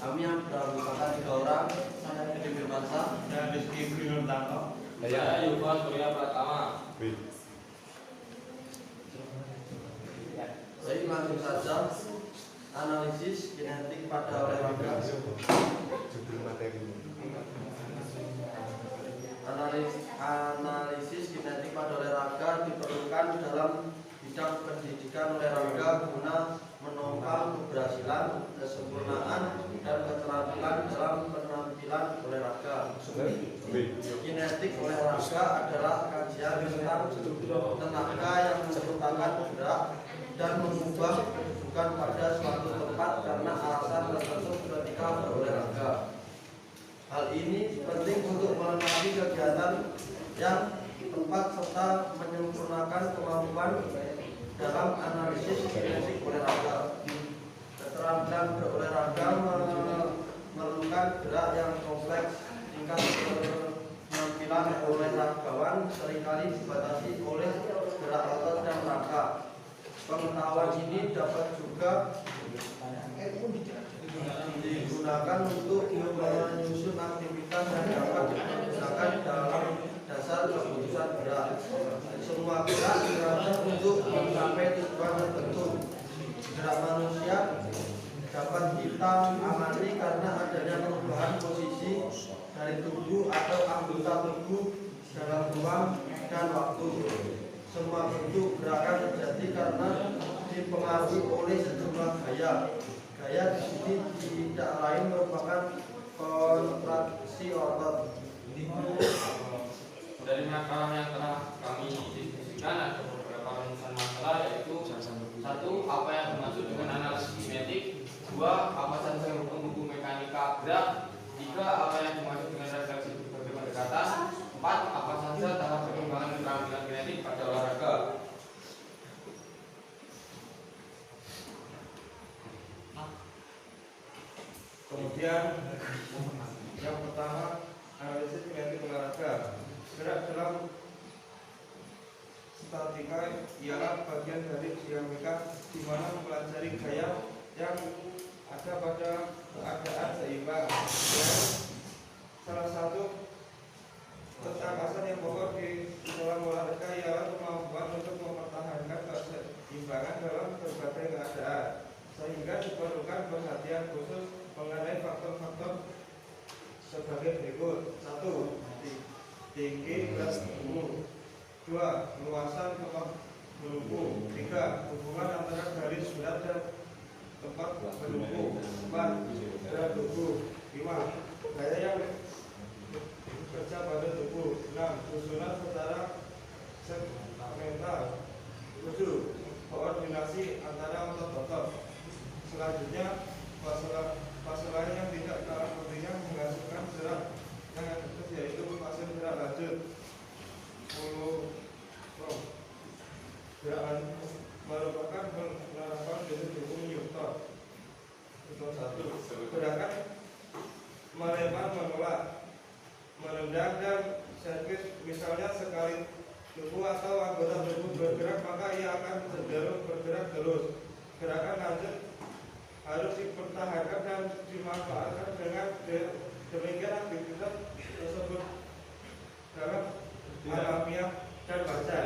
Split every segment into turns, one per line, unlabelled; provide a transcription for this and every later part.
Kami yang beranggotakan 3 orang, saya Didi Firmansyah,
saya Rizky Brinurtanto,
saya Yuvan Surya Pratama.
Baik, langsung saja analisis genetik pada olahraga. Analisis genetik pada olahraga diperlukan dalam bidang pendidikan olahraga guna menopang keberhasilan, kesempurnaan, dan keterampilan dalam penampilan olahraga. Genetik olahraga adalah kajian tentang tenaga yang menciptakan gerak dan mengubah kedudukan pada suatu tempat karena alasan tertentu ketika berolahraga. Hal ini penting untuk melengkapi kegiatan yang tepat serta menyempurnakan kemampuan dalam analisis genetik olahraga. Keterampilan berolahraga memerlukan gerak yang kompleks. Tingkat penampilan olahragawan seringkali dibatasi oleh gerak otot dan rangka. Pengetahuan ini dapat juga digunakan untuk menyusun aktivitas yang dapat digunakan dalam dasar keputusan gerak. Semua gerak dirancang untuk mencapai tujuan tertentu. Gerak manusia dapat kita amati karena adanya perubahan posisi dari tubuh atau anggota tubuh dalam ruang dan waktu. Semua bentuk gerakan terjadi karena dipengaruhi oleh sejumlah gaya. Gaya di sini tidak lain merupakan kontraksi otot.
Dari makalah yang telah kami diskusikan ada beberapa rumusan masalah, yaitu 1. Apa yang dimaksud dengan analisis genetik? 2. Apa saja hukum-hukum mekanika gerak? 3. Apa yang dimaksud dengan refleksi berbagai pendekatan? 4. Apa saja tahap perkembangan keterampilan genetik pada olahraga?
Kemudian yang pertama, analisis genetik olahraga. Gerak dalam statika ialah bagian dari dinamika di mana mempelajari gaya yang ada pada keadaan seimbang. Salah satu ketakasan yang pokok di dalam olahraga ialah kemampuan untuk mempertahankan keseimbangan dalam berbagai keadaan, sehingga diperlukan perhatian khusus mengenai faktor-faktor sebagai berikut. 1. Tinggi dan umur. 2. Luasan tempat berlumpur. 3. Hubungan antara garis berat dan tempat berlumpur. 4. Berat tubuh. 5. Gaya yang bekerja pada tubuh. 6. Susunan secara segmental. 7. Koordinasi antara otot-otot. Selanjutnya, fase lain yang tidak kalah pentingnya menghasilkan gerak yang efektif, yaitu fase gerak lanjut. Gerak lanjut merupakan penerapan dari hukum Newton. Contoh 1. Gerakan melempar, menolak, menendang, dan servis. Misalnya sekali tubuh atau anggota tubuh bergerak, maka ia akan cenderung bergerak terus. Gerakan lanjut harus dipertahankan dan dimanfaatkan dengan demikian aktivitas tersebut dalam alamiah dan wajar.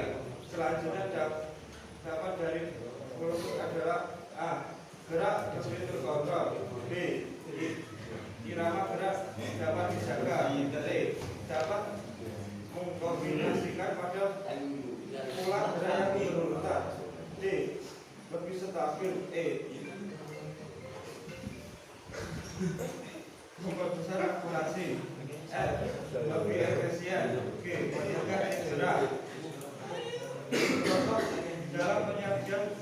Selanjutnya dapat dari berikut adalah: A. Gerak lebih terkontrol. B. Irama gerak dapat dijaga. C. Dapat mengkombinasikan pada pola gerak yang berurutan. D. Lebih stabil. E. Memperbesar akurasi. F. Lebih efisien. G. Menjaga gerak. Contoh dalam penyajian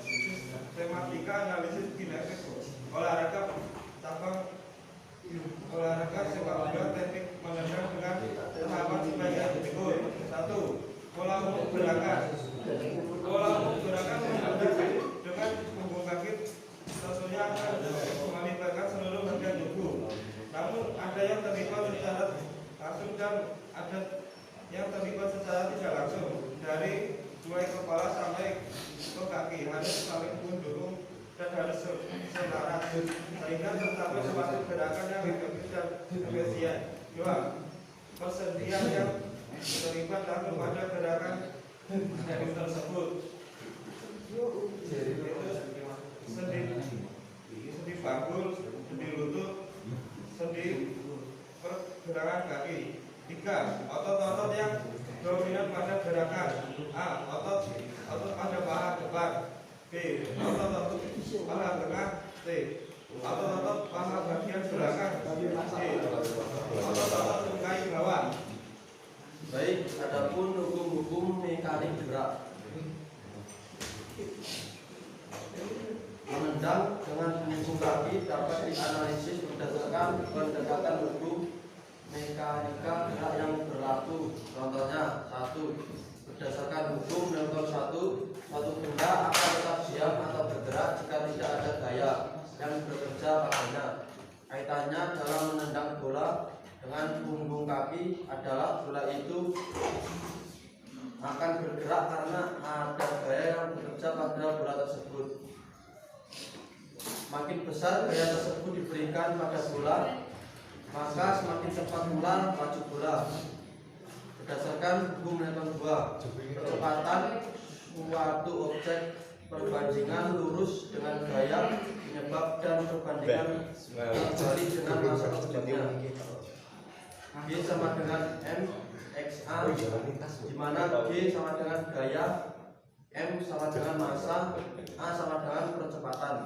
tematika analisis genetik olahraga cabang olahraga sepak bola, teknik menendang dengan tahapan sebagai berikut. 1. Pola umum gerakan. Pola umum gerakan menendang dengan punggung kaki tentunya akan melibatkan seluruh bagian tubuh. Namun ada yang terlibat secara langsung dan ada yang terlibat secara tidak langsung. Dari mulai kepala sampai ke kaki harus saling mendukung dan harus selaras. Saya sehingga tercapai suatu gerakan yang efektif dan efisien. 2. Persediaan yang terlibat langsung pada gerakan tersebut. Sendi bakul, sendi lutut, sendi pergerakan kaki. 3. Otot-otot yang dominan pada gerakan. A. Otot pada paha depan. B. Otot-otot paha tengah. C. Otot-otot paha bagian belakang. D. Otot-otot tungkai bawah.
Baik, adapun hukum-hukum mekanik gerak. Menendang dengan punggung kaki dapat dianalisis berdasarkan pendekatan hukum mekanika gerak yang berlaku. Contohnya, 1. Berdasarkan hukum Newton 1, satu benda akan tetap diam atau bergerak jika tidak ada gaya yang bekerja padanya. Kaitannya dalam menendang bola dengan punggung kaki adalah bola itu akan bergerak karena ada gaya yang bekerja pada bola tersebut. Makin besar gaya tersebut diberikan pada bola, maka semakin cepat pula laju bola. Berdasarkan hukum Newton 2, kecepatan suatu objek perbandingan lurus dengan gaya penyebab dan perbandingan terbalik dengan masa objeknya. G sama dengan mxa, di mana G sama dengan gaya, M sama dengan massa, A sama dengan percepatan.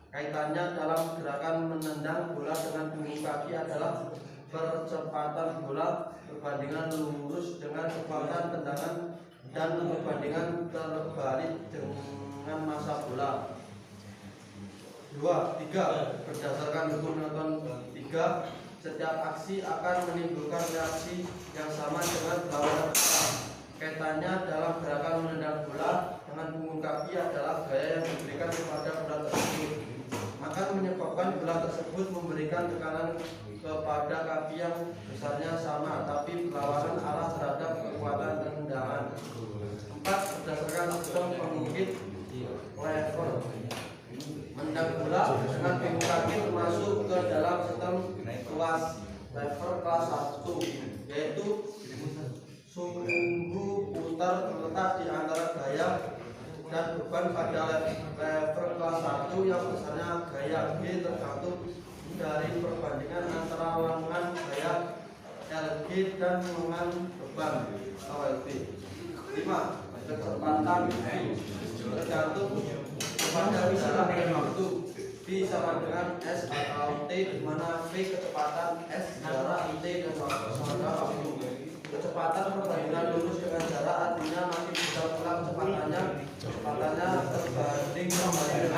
Kaitannya dalam gerakan menendang bola dengan punggung kaki adalah percepatan bola perbandingan lurus dengan kecepatan tendangan dan perbandingan terbalik dengan massa bola. 2. 3. Berdasarkan hukum Newton 3, setiap aksi akan menimbulkan reaksi yang sama dengan lawan. Kaitannya dalam gerakan menendang bola dengan punggung kaki adalah gaya yang diberikan kepada bola tersebut, maka menyebabkan bola tersebut memberikan tekanan kepada kaki yang besarnya sama tapi berlawanan arah terhadap kekuatan tendangan. 4. Berdasarkan sistem pengungkit lever, menendang bola dengan punggung kaki termasuk ke dalam sistem kelas lever kelas 1, yaitu sumbu putar terletak di antara gaya dan beban pada lever kelas 1 yang besarnya gaya G tergantung dari perbandingan antara lengan gaya LG dan lengan beban LB. 5. Kecepatan V tergantung pada jarak waktu. V sama dengan S atau T, di mana V kecepatan, S jarak, T dan waktu. Kecepatan perbandingan lurus dengan jarak artinya makin besar pula kecepatannya terbanding dengan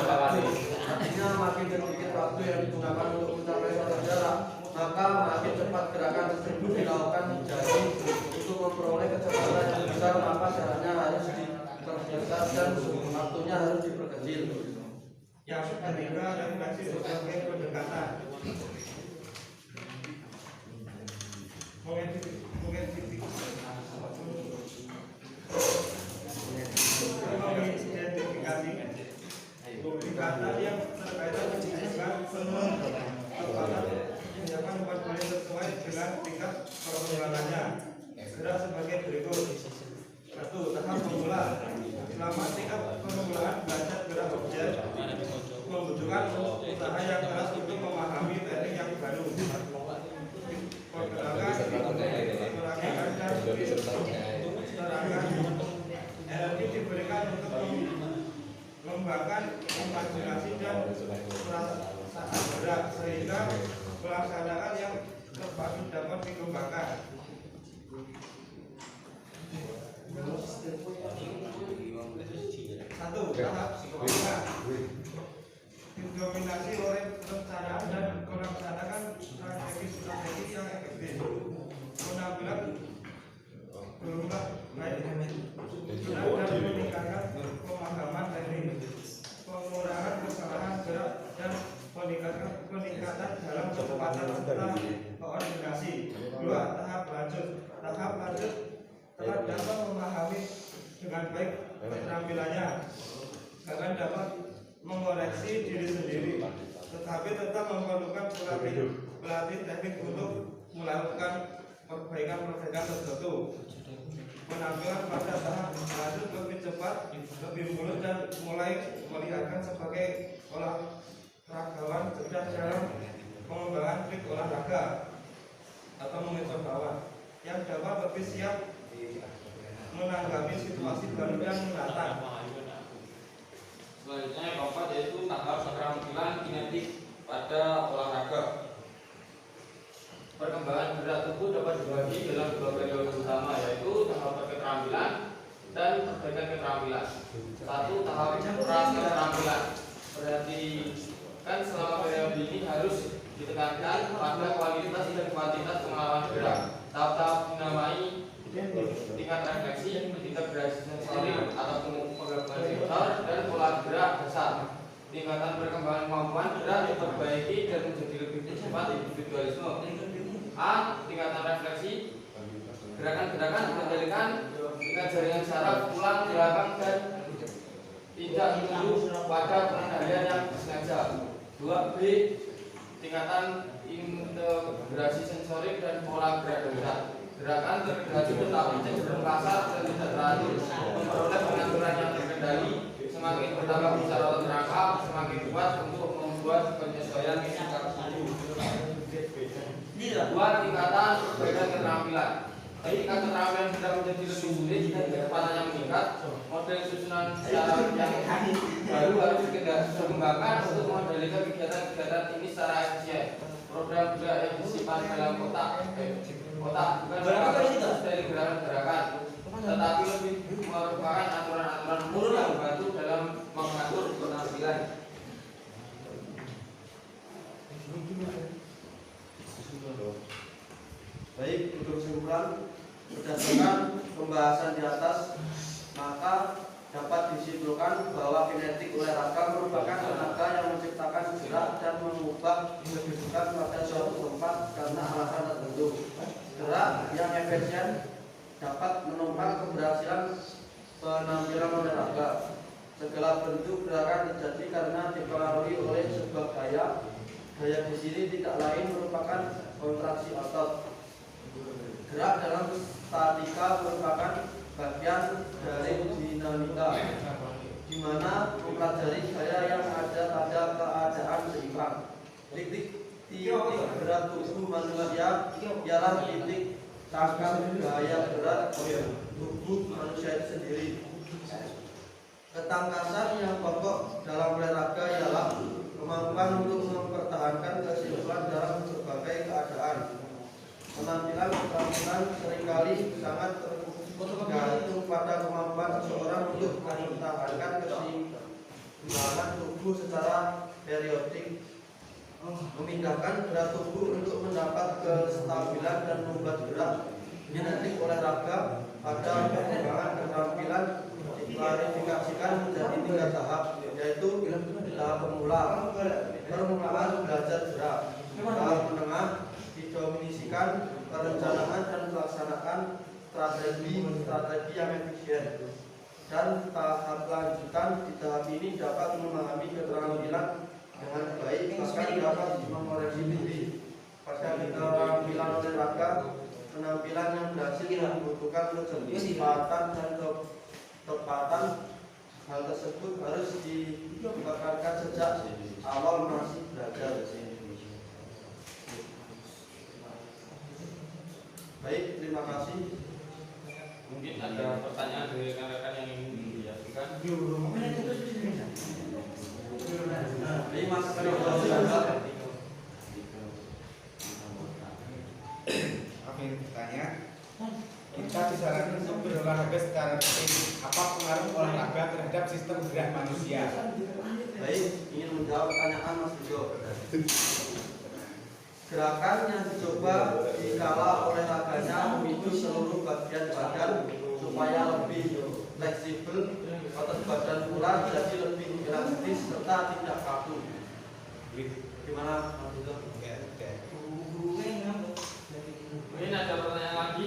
waktu. Artinya makin sedikit waktu yang digunakan untuk mencapai suatu jarak, maka makin cepat gerakan tersebut dilakukan. Jadi untuk memperoleh kecepatan yang besar, maka jaraknya harus diperbesar dan waktunya harus diperkecil.
Yang ketiga referensi sebagai pendekatan. Pendekatan yang terkaitan dengan penempatan tindakan paling sesuai dengan tingkat perkembangannya. Gerak sebagai berikut. 1. Tahap pemula. Selama tingkat pemulaan belajar gerak objek membutuhkan usaha yang keras untuk memahami teknik yang baru. Pergerakan, pergerakan dan serangan energi diberikan untuk mengembangkan imajinasi dan perasaan gerak sehingga pelaksanaan yang terpadu dapat dikembangkan. 1. Tahap psikomotorik didominasi oleh perencanaan dan melaksanakan strategi yang efektif. Penampilan berubah baik dan meningkatkan pemahaman teknik, pengurangan kesalahan gerak dan peningkatan dalam kecepatan serta koordinasi. 2. Tahap lanjut. Tahap lanjut telah dapat memahami dengan baik keterampilannya, bahkan dapat mengoreksi diri sendiri tetapi tetap memerlukan pelatih teknik untuk melakukan perbaikan tertentu. Penampilan pada tahap lanjut lebih cepat, lebih mulus dan mulai melihatkan sebagai olahragawan cerdas dalam pengembangan trik olahraga atau metode yang dapat lebih siap menanggapi situasi baru yang mendatang.
Selanjutnya yang keempat yaitu tahap keterampilan kinetik pada olahraga. Perkembangan gerak tubuh dapat dibagi dalam dua periode utama, yaitu tahap keterampilan dan perbaikan keterampilan. Satu, tahap pra keterampilan. Berarti kan selama periode ini harus ditekankan pada kualitas dan kuantitas pengalaman gerak. Tahap-tahap dinamai tingkat refleksi, integrasi sensori atau penggabungan sensor dan pola gerak dasar. Tingkatan perkembangan kemampuan gerak diperbaiki dan menjadi lebih cepat individualisme. A. Tingkatan refleksi, gerakan-gerakan dikendalikan dengan jaringan saraf pulang belakang dan tidak menunjuk pada pengendalian yang disengaja. 2. B. Tingkatan integrasi sensorik dan pola gerak dasar. Gerakan tergasi tetapi cenderung kasar dan tidak teratur, memperoleh pengaturan yang terkendali. Semakin bertambah besar otot rangka, semakin kuat untuk membuat penyesuaian tingkat tubuh. 2. Tingkatan perbaikan keterampilan. Ketika keterampilan sudah menjadi lebih sulit dan kecepatannya meningkat, model susunan saraf yang baru harus dikembangkan untuk mengendalikan kegiatan-kegiatan ini secara efisien. Program gerak yang disimpan dalam otak bukan sebagai dari gerakan-gerakan, tetapi lebih merupakan aturan-aturan umum yang membantu dalam mengatur keterampilan.
Baik, untuk kesimpulan, berdasarkan pembahasan di atas, maka dapat disimpulkan bahwa kinetik olahraga merupakan tenaga yang menciptakan gerak dan mengubah kedudukan pada suatu tempat karena alasan tertentu. Gerak yang efisien dapat menopang keberhasilan penampilan olahraga. Segala bentuk gerakan terjadi karena dipengaruhi oleh sebuah gaya. Gaya di sini tidak lain merupakan kontraksi otot. Gerak dalam statika merupakan bagian dari dinamika, di mana mempelajari gaya yang ada pada keadaan seimbang. Titik berat tubuh manusia ialah titik tangkap gaya berat tubuh manusia itu sendiri. Ketangkasan yang pokok dalam olahraga ialah kemampuan untuk mempertahankan kesimpulan dalam berbagai keadaan. Keterampilan seringkali sangat tergantung pada kemampuan seseorang untuk mempertahankan keseimbangan tubuh secara periodik, memindahkan gerak tubuh untuk mendapat kestabilan dan membuat gerak. Kinetik olahraga pada perkembangan keterampilan diklarifikasikan menjadi 3 tahap, yaitu tahap pemula, permulaan belajar gerak. Tahap menengah didominisikan perencanaan dan pelaksanaan strategi yang efisien, dan tahap lanjutan di tahap ini dapat memahami keterampilan dengan baik, bahkan dapat mengoreksi diri. Pada keterampilan olahraga, penampilan yang berhasil membutuhkan kecepatan dan ketepatan. Hal tersebut harus ditekankan sejak awal masih belajar. Baik, terima kasih.
Mungkin ada pertanyaan dari rekan-rekan yang ingin diajukan.
Ini Mas
Oke, bertanya. Kita disarankan untuk berolahraga secara rutin. Apa pengaruh olahraga terhadap sistem gerak manusia?
Baik, ingin menjawab pertanyaan Mas Bido. Gerakan yang dicoba dikala olahraganya memicu seluruh bagian badan supaya lebih fleksibel, otot badan pula jadi lebih elastis serta tidak kaku. Gimana Mas Bido?
Mungkin ada pertanyaan lagi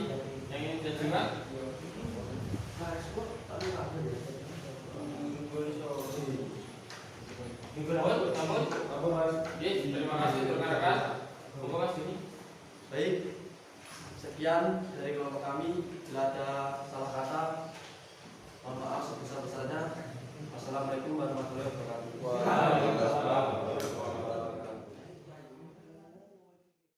yang ingin diajukan. Namun
Sekian dari kelompok kami. Bila ada salah kata